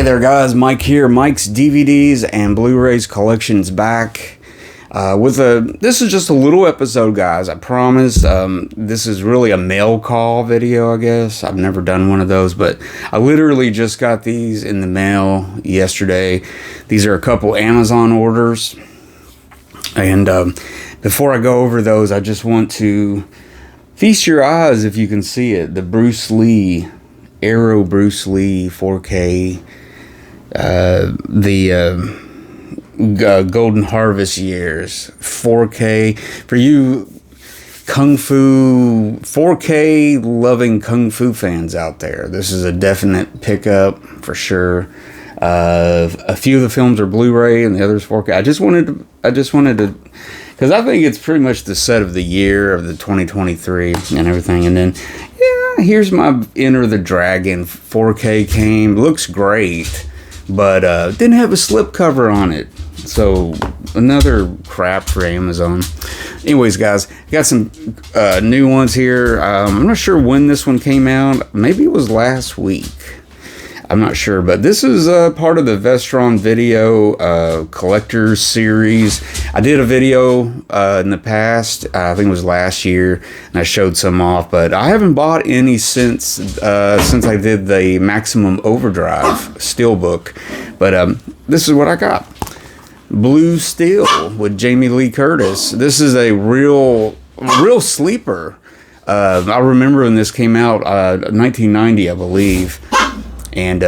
Hey there guys, Mike here. Mike's DVDs and Blu-rays collection's back. This is just a little episode, guys. I promise. This is really a mail call video, I guess. I've never done one of those, but I literally just got these in the mail yesterday. These are a couple Amazon orders. And before I go over those, I just want to feast your eyes, if you can see it. The Bruce Lee, Arrow Bruce Lee 4K. Golden Harvest years 4K for you Kung Fu 4K loving Kung Fu fans out there. This is a definite pickup for sure. A few of the films are Blu-ray and the others 4K. I just wanted to because I think it's pretty much the set of the year of the 2023 and everything. And then here's my Enter the Dragon 4K came. Looks great, but didn't have a slipcover on it. So another crap for Amazon. Anyways, guys, got some new ones here. I'm not sure when this one came out. Maybe it was last week. I'm not sure, but this is part of the Vestron Video Collectors Series. I did a video in the past, I think it was last year, and I showed some off, but I haven't bought any since I did the Maximum Overdrive Steelbook. But this is what I got. Blue Steel with Jamie Lee Curtis. This is a real sleeper. I remember when this came out, 1990, I believe. And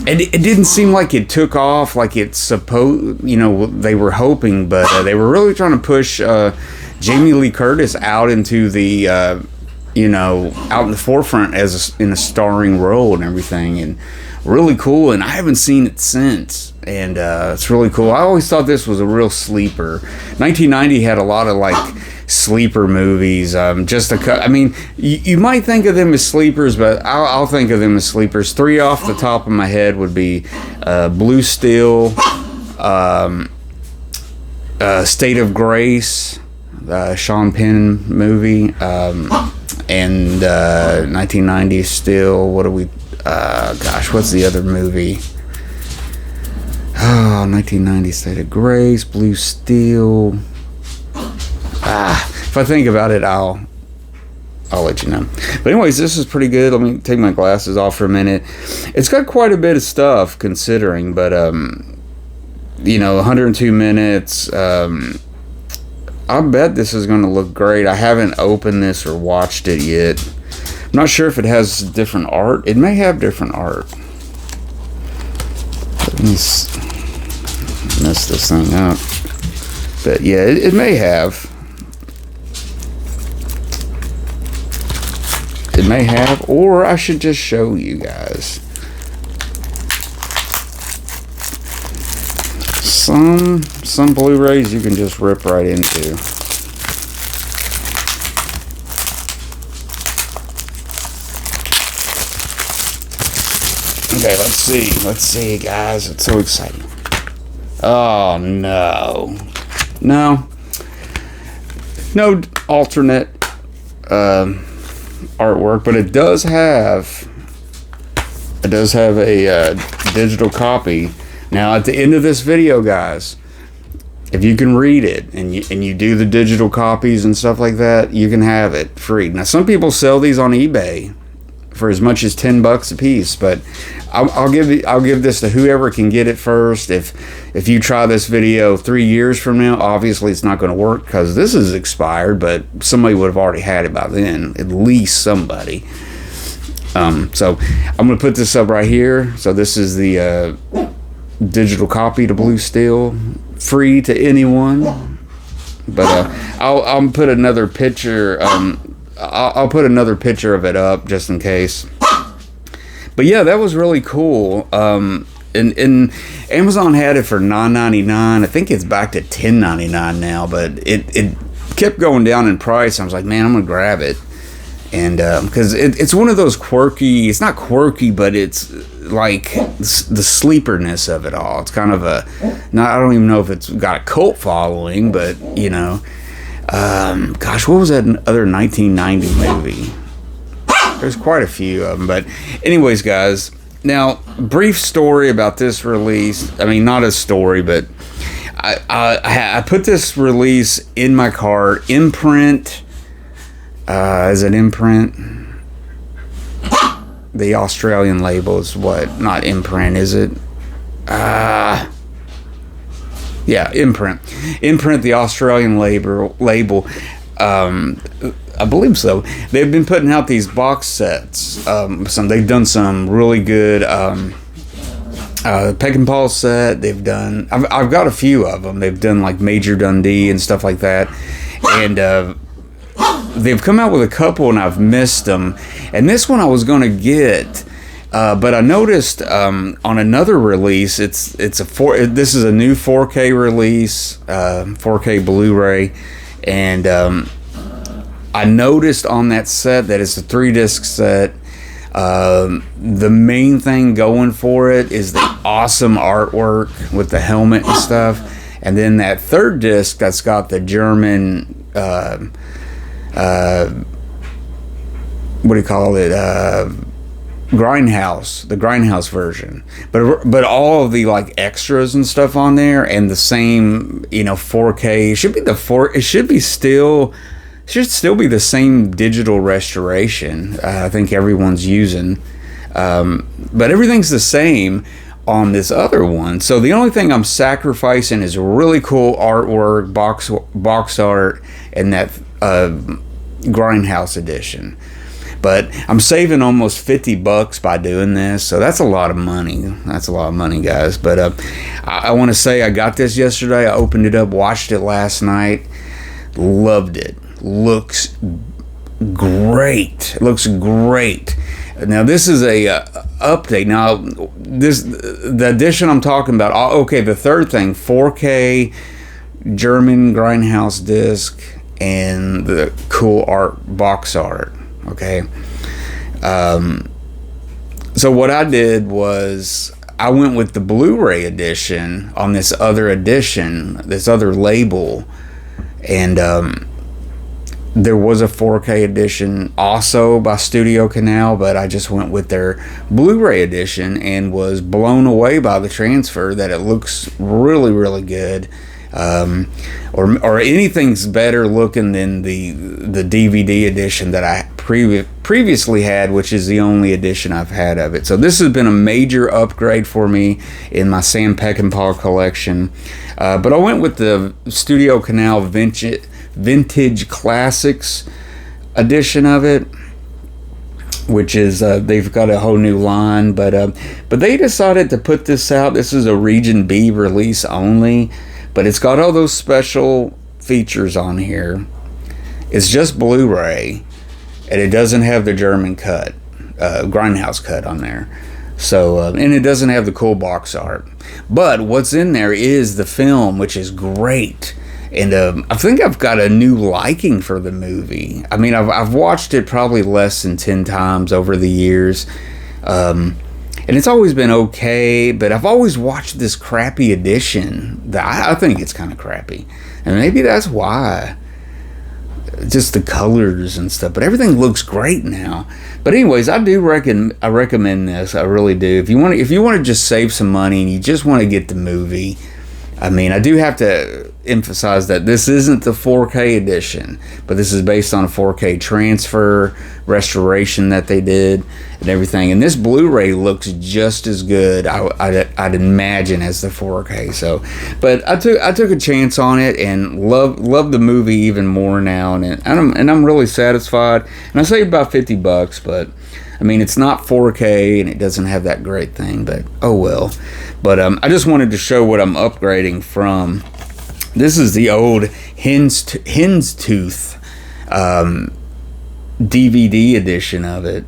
it didn't seem like it took off like it's supposed, they were hoping, but they were really trying to push Jamie Lee Curtis out into the, out in the forefront in a starring role and everything, and really cool. And I haven't seen it since, and it's really cool. I always thought this was a real sleeper. 1990 had a lot of sleeper movies. You might think of them as sleepers, but I'll think of them as sleepers. Three off the top of my head would be Blue Steel, State of Grace, Sean Penn movie, and 1990 still. What do we? What's the other movie? Oh, 1990 State of Grace, Blue Steel. If I think about it, I'll let you know. But anyways, this is pretty good. Let me take my glasses off for a minute. It's got quite a bit of stuff considering, but 102 minutes. I bet this is going to look great. I haven't opened this or watched it yet. I'm not sure if it has different art. It may have different art. Let me mess this thing up. But yeah, it may have. It may have, or I should just show you guys. Some Blu-rays you can just rip right into. Okay, let's see, guys. It's so exciting. Oh no, no alternate artwork, but it does have a digital copy. Now at the end of this video, guys, if you can read it and you do the digital copies and stuff like that, you can have it free. Now some people sell these on eBay for as much as $10 a piece, but I'll give this to whoever can get it first. If you try this video 3 years from now, obviously it's not going to work because this is expired, but somebody would have already had it by then, at least somebody. So I'm going to put this up right here. So this is the digital copy to Blue Steel, free to anyone. But I'll put another picture. I'll put another picture of it up just in case. But yeah, that was really cool. And Amazon had it for $9.99. I think it's back to $10.99 now, but it kept going down in price. I was like, man, I'm gonna grab it. And because it's one of those quirky, it's not quirky, but it's like the sleeperness of it all. It's kind of I don't even know if it's got a cult following, but what was that other 1990 movie? There's quite a few of them, but anyways, guys, Now, brief story about this release. I mean, not a story, but I put this release in my cart. Imprint. Is it Imprint? The Australian label is what? Not Imprint, is it? Yeah, Imprint. Imprint, the Australian label. I believe so. They've been putting out these box sets. They've done some really good Peck and Paul set. They've done. I've got a few of them. They've done like Major Dundee and stuff like that, and they've come out with a couple, and I've missed them. And this one I was going to get. But I noticed on another release, this is a new 4K release, 4K Blu-ray, and I noticed on that set that it's a 3-disc set. The main thing going for it is the awesome artwork with the helmet and stuff, and then that 3rd disc that's got the German what do you call it? Grindhouse, the Grindhouse version, but all of the like extras and stuff on there, and the same 4K. It should still be the same digital restoration. I think everyone's using, but everything's the same on this other one. So the only thing I'm sacrificing is really cool artwork, box art, and that Grindhouse edition. But I'm saving almost $50 by doing this, so that's a lot of money. That's a lot of money, guys. But I want to say I got this yesterday. I opened it up, watched it last night, loved it. Looks great. It looks great. Now this is a update. Now the edition I'm talking about. Okay, the third thing, 4K German Grindhouse disc and the cool box art. Okay. So what I did was I went with the Blu-ray edition on this other edition, this other label, and there was a 4K edition also by Studio Canal, but I just went with their Blu-ray edition and was blown away by the transfer that it looks really, really good. Or anything's better looking than the DVD edition that I previously had, which is the only edition I've had of it. So this has been a major upgrade for me in my Sam Peckinpah collection. But I went with the Studio Canal Vintage Classics edition of it, which is they've got a whole new line, but they decided to put this out. This is a Region B release only. But it's got all those special features on here. It's just Blu-ray, and it doesn't have the German cut, Grindhouse cut on there. So, and it doesn't have the cool box art. But what's in there is the film, which is great. And I think I've got a new liking for the movie. I mean, I've watched it probably less than 10 times over the years. And it's always been okay, but I've always watched this crappy edition that I think it's kind of crappy. And maybe that's why. Just the colors and stuff, but everything looks great now. But anyways, I recommend this. I really do. If you want to just save some money and you just want to get the movie, I mean, I do have to emphasize that this isn't the 4K edition, but this is based on a 4K transfer restoration that they did and everything. And this Blu-ray looks just as good, I'd imagine, as the 4K. So, but I took a chance on it and love the movie even more now, and I'm really satisfied. And I saved about $50, but I mean, it's not 4K and it doesn't have that great thing, but oh well. But I just wanted to show what I'm upgrading from. This is the old Hen's Tooth DVD edition of it,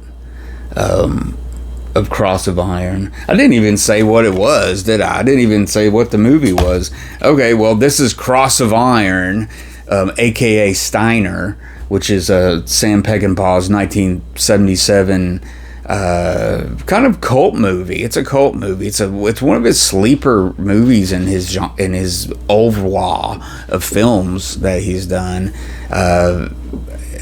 of Cross of Iron. I didn't even say what it was, did I? I didn't even say what the movie was. Okay, well, this is Cross of Iron, a.k.a. Steiner, which is Sam Peckinpah's 1977 kind of cult movie. It's a cult movie. It's one of his sleeper movies in his oeuvre of films that he's done.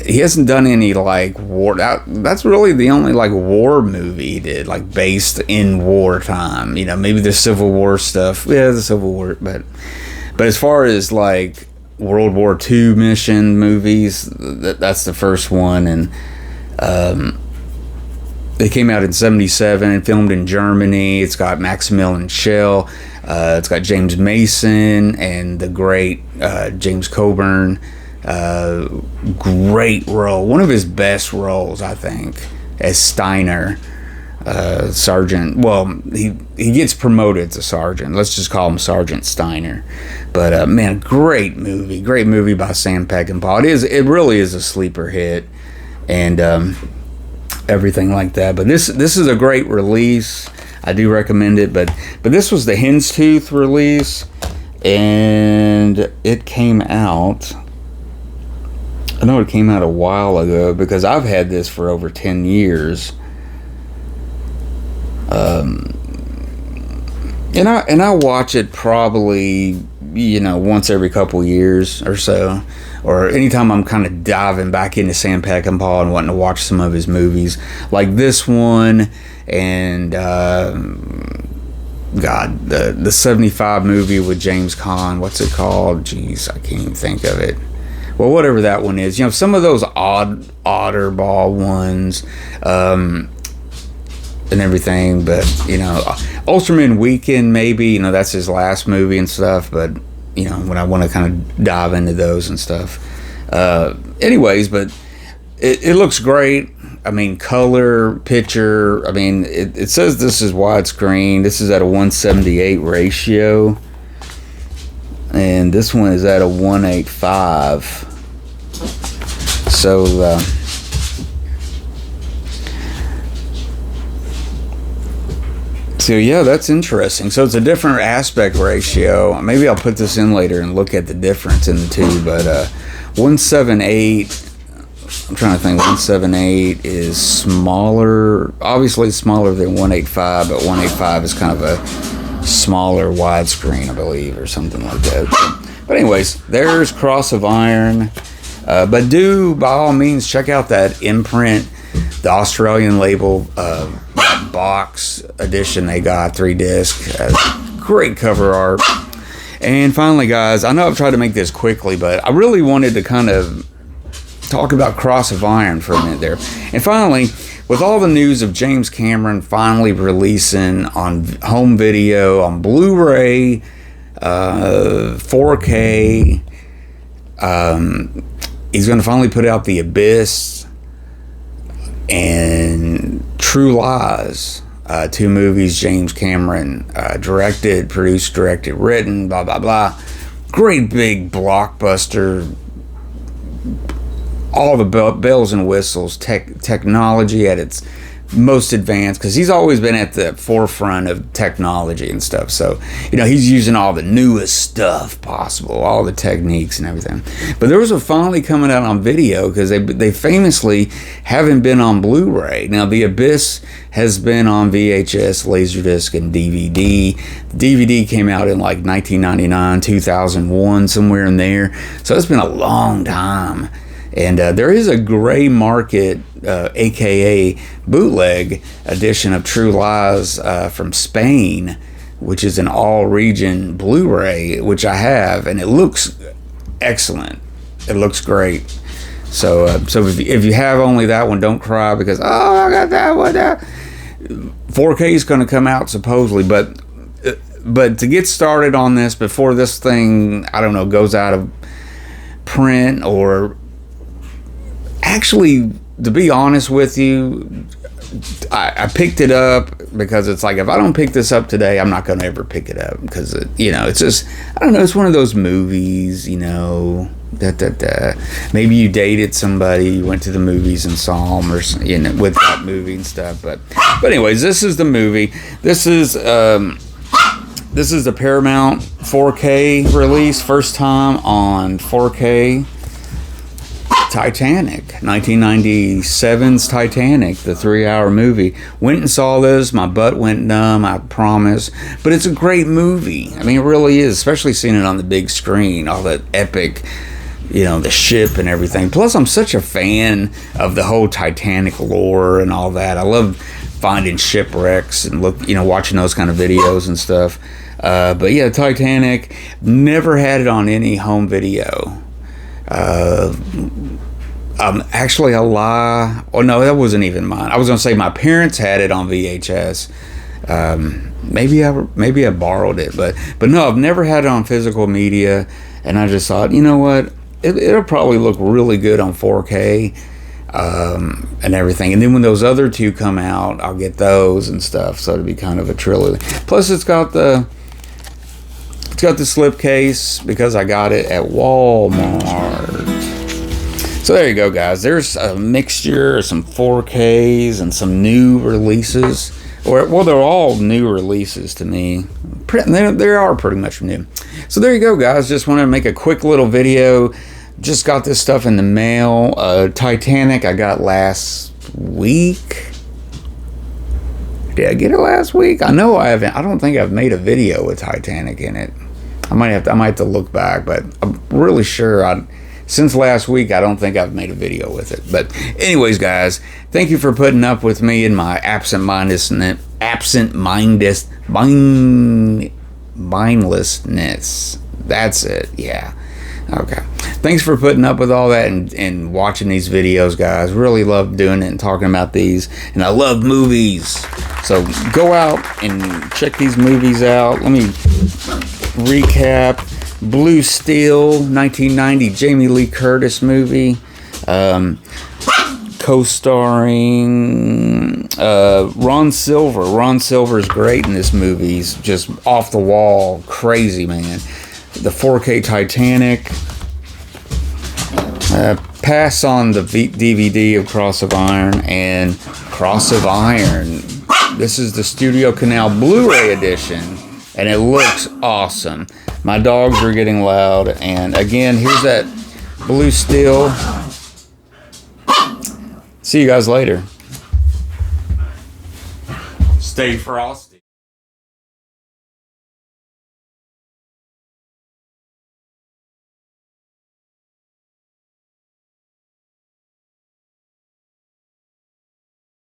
He hasn't done any like war. That's really the only like war movie he did, like based in wartime. You know, maybe the Civil War stuff. Yeah, the Civil War, but as far as like World War II mission movies, that's the first one, and they came out in '77 and filmed in Germany. It's got Maximilian Schell. It's got James Mason and the great James Coburn. Great role, one of his best roles, I think, as Steiner, Sergeant. Well, he gets promoted to sergeant. Let's just call him Sergeant Steiner. But man, great movie by Sam Peckinpah. It really is a sleeper hit, and everything like that. But this is a great release. I do recommend it. But this was the Hen's Tooth release, and it came out. I know it came out a while ago because I've had this for over 10 years. And I watch it probably, once every couple years or so. Or anytime I'm kind of diving back into Sam Peckinpah and wanting to watch some of his movies. Like this one and, the 75 movie with James Caan. What's it called? Jeez, I can't even think of it. Well, whatever that one is, some of those odderball ones, and everything, but, Ultraman Weekend, maybe, that's his last movie and stuff, but, when I want to kind of dive into those and stuff. Anyways, but it looks great. I mean, color, picture, I mean, it says this is widescreen. This is at a 178 ratio. And this one is at a 185. So yeah, that's interesting. So it's a different aspect ratio. Maybe I'll put this in later and look at the difference in the two. But 178, I'm trying to think. 178 is smaller. Obviously smaller than 185, but 185 is kind of a smaller widescreen, I believe, or something like that. But anyways, there's Cross of Iron. But do, by all means, check out that imprint, the Australian label box edition they got, 3-disc. Great cover art. And finally, guys, I know I've tried to make this quickly, but I really wanted to kind of talk about Cross of Iron for a minute there. And finally, with all the news of James Cameron finally releasing on home video, on Blu-ray, 4K, he's going to finally put out The Abyss and True Lies, two movies James Cameron directed, produced, directed, written, blah, blah, blah. Great big blockbuster. All the bells and whistles, technology at its most advanced, because he's always been at the forefront of technology and stuff. So, he's using all the newest stuff possible, all the techniques and everything. But there was a finally coming out on video, because they famously haven't been on Blu-ray. Now, The Abyss has been on VHS, Laserdisc, and DVD. The DVD came out in like 1999, 2001, somewhere in there. So it's been a long time. And there is a gray market, aka bootleg edition of True Lies from Spain, which is an all-region Blu-ray, which I have, and it looks excellent. It looks great. So if you have only that one, don't cry because, I got that one. 4K is going to come out supposedly, but to get started on this before this thing, I don't know, goes out of print or... Actually, to be honest with you, I picked it up because it's like, if I don't pick this up today, I'm not going to ever pick it up because, it's just, I don't know, it's one of those movies, maybe you dated somebody, you went to the movies and saw them, or, with that movie and stuff. But anyways, this is the movie. This is the Paramount 4K release, first time on 4K Titanic, 1997's Titanic, the 3-hour movie. Went and saw this. My butt went numb, I promise. But it's a great movie. I mean, it really is, especially seeing it on the big screen, all that epic, the ship and everything. Plus, I'm such a fan of the whole Titanic lore and all that. I love finding shipwrecks and watching those kind of videos and stuff. But yeah, Titanic, never had it on any home video. Actually, a lie. Oh no, that wasn't even mine. I was gonna say my parents had it on VHS. Maybe I borrowed it, but no, I've never had it on physical media. And I just thought, you know what, it'll probably look really good on 4K and everything. And then when those other two come out, I'll get those and stuff. So it'll be kind of a trilogy. Plus, it's got the slipcase because I got it at Walmart. So there you go, guys. There's a mixture of some 4Ks and some new releases. Well, they're all new releases to me. They are pretty much new. So there you go, guys. Just wanted to make a quick little video. Just got this stuff in the mail. Titanic I got last week. Did I get it last week? I know I haven't. I don't think I've made a video with Titanic in it. I might have to look back, but I'm really sure since last week, I don't think I've made a video with it. But anyways, guys, thank you for putting up with me and my mindlessness. That's it. Yeah. Okay. Thanks for putting up with all that and watching these videos, guys. Really love doing it and talking about these. And I love movies. So go out and check these movies out. Let me recap. Blue Steel, 1990 Jamie Lee Curtis movie, co-starring Ron Silver. Ron Silver is great in this movie. He's just off the wall, crazy, man. The 4K Titanic. Pass on the DVD of Cross of Iron and Cross of Iron. This is the Studio Canal Blu-ray edition, and it looks awesome. My dogs are getting loud. And again, here's that Blue Steel. See you guys later. Stay frosty.